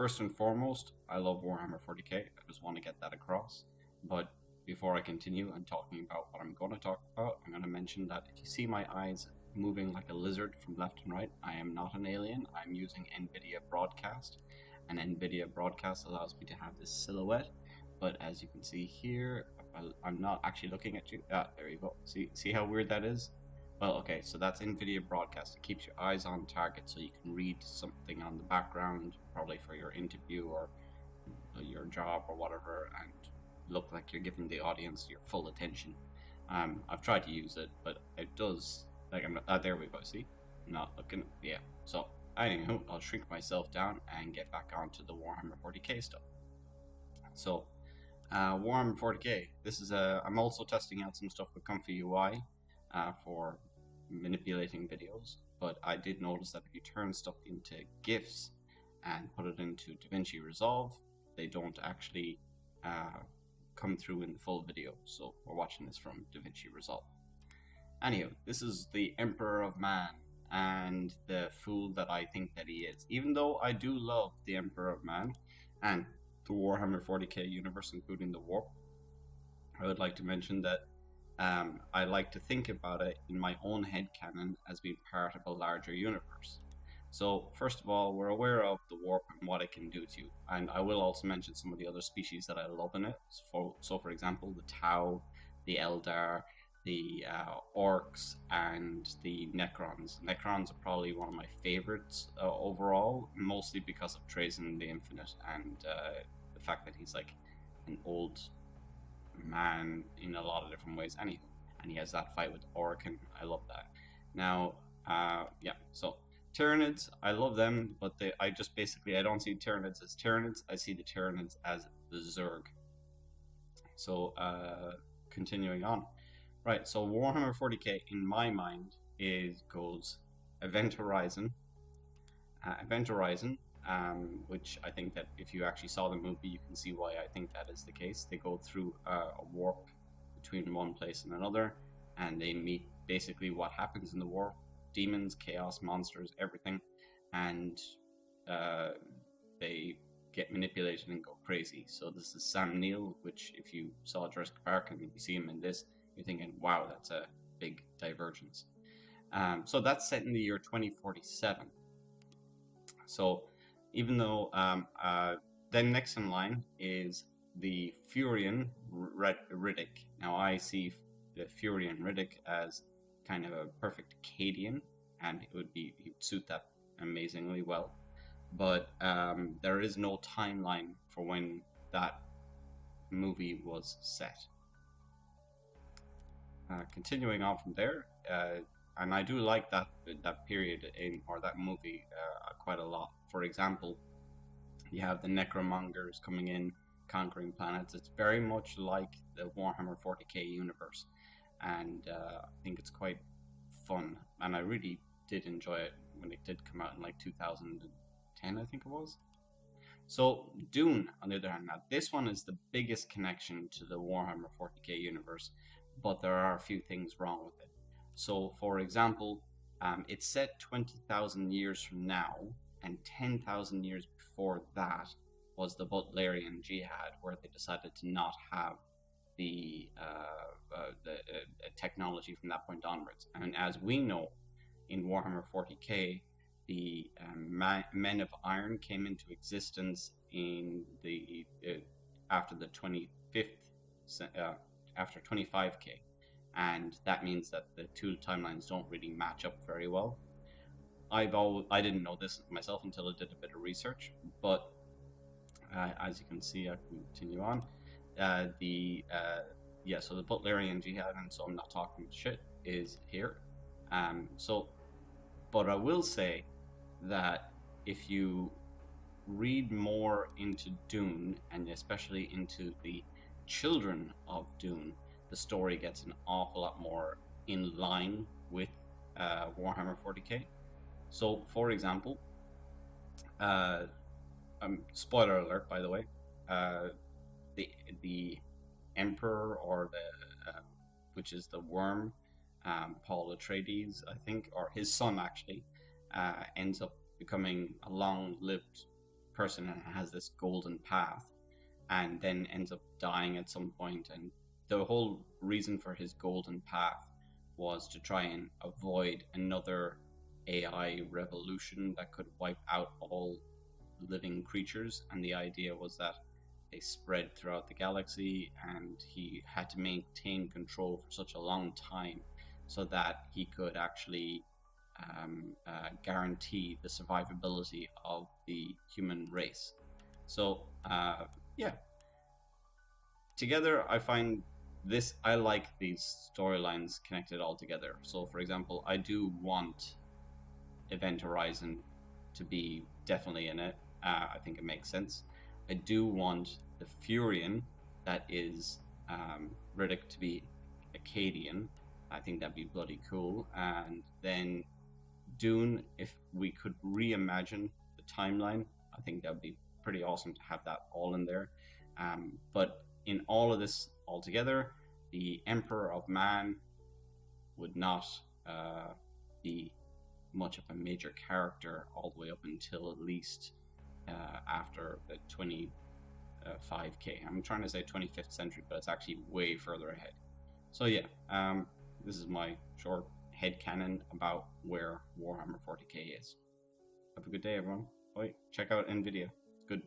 first and foremost, I love Warhammer 40k. I just want to get that across. But before I continue and talking about what I'm going to talk about, I'm going to mention that if you see my eyes moving like a lizard from left and right, I am not an alien. I'm using NVIDIA Broadcast, and NVIDIA Broadcast allows me to have this silhouette. But as you can see here, I'm not actually looking at you. There you go. See how weird that is? Well, okay, so that's NVIDIA Broadcast. It keeps your eyes on target so you can read something on the background, probably for your interview or your job or whatever, and look like you're giving the audience your full attention. I've tried to use it, but it does, like, I'm not, there we go, see? I'm not looking, yeah. So, anywho, I'll shrink myself down and get back onto the Warhammer 40k stuff. So, Warhammer 40k, this is I'm also testing out some stuff with ComfyUI for manipulating videos, but I did notice that if you turn stuff into GIFs and put it into DaVinci Resolve, they don't actually come through in the full video. So we're watching this from DaVinci Resolve. Anyhow, this is the Emperor of Man and the fool that I think that he is. Even though I do love the Emperor of Man and the Warhammer 40k universe, including the Warp, I would like to mention that I like to think about it in my own headcanon as being part of a larger universe. So first of all, we're aware of the warp and what it can do to you, and I will also mention some of the other species that I love in it. So for example, the Tau, the Eldar, the Orcs, and the Necrons. Necrons are probably one of my favorites overall, mostly because of Trazyn the Infinite and the fact that he's like an old man in a lot of different ways. Anywho, and he has that fight with Orokin. I love that. Now, yeah, so Tyranids, I love them, but I don't see Tyranids as Tyranids. I see the Tyranids as the Zerg. So, continuing on. Right, so Warhammer 40k, in my mind, goes Event Horizon. Which I think that if you actually saw the movie, you can see why I think that is the case. They go through a warp between one place and another, and they meet basically what happens in the warp: demons, chaos, monsters, everything, and they get manipulated and go crazy. So this is Sam Neill, which if you saw Jurassic Park and you see him in this, you're thinking, wow, that's a big divergence. So that's set in the year 2047. So even though then next in line is the Furion Riddick. Now I see the Furion Riddick as kind of a perfect Cadian, and he would suit that amazingly well. But there is no timeline for when that movie was set. Continuing on from there, and I do like that period or that movie quite a lot. For example, you have the Necromongers coming in, conquering planets. It's very much like the Warhammer 40k universe, and I think it's quite fun. And I really did enjoy it when it did come out in like 2010, I think it was. So Dune, on the other hand, now this one is the biggest connection to the Warhammer 40k universe, but there are a few things wrong with it. So, for example, it's set 20,000 years from now, and 10,000 years before that was the Butlerian Jihad, where they decided to not have the technology from that point onwards. And as we know, in Warhammer 40k, the Men of Iron came into existence in the after the 25k. And that means that the two timelines don't really match up very well. I didn't know this myself until I did a bit of research, but as you can see, I can continue on. So the Butlerian Jihad, and so I'm not talking shit, is here. But I will say that if you read more into Dune, and especially into the children of Dune, the story gets an awful lot more in line with Warhammer 40k. So, for example, spoiler alert, by the way, the Emperor, or which is the worm, Paul Atreides, I think, or his son actually, ends up becoming a long-lived person and has this golden path, and then ends up dying at some point. And the whole reason for his golden path was to try and avoid another AI revolution that could wipe out all living creatures. And the idea was that they spread throughout the galaxy, and he had to maintain control for such a long time so that he could actually guarantee the survivability of the human race. So yeah, together I find this, I like these storylines connected all together. So for example, I do want Event Horizon to be definitely in it. I think it makes sense. I do want the Furion, that is Riddick, to be Acadian. I think that'd be bloody cool. And then Dune, if we could reimagine the timeline, I think that would be pretty awesome to have that all in there. But in all of this all together, the Emperor of Man would not be much of a major character all the way up until at least after the 25k. I'm trying to say 25th century, but it's actually way further ahead. So yeah, this is my short headcanon about where Warhammer 40k is. Have a good day, everyone. Bye. Check out NVIDIA. It's good.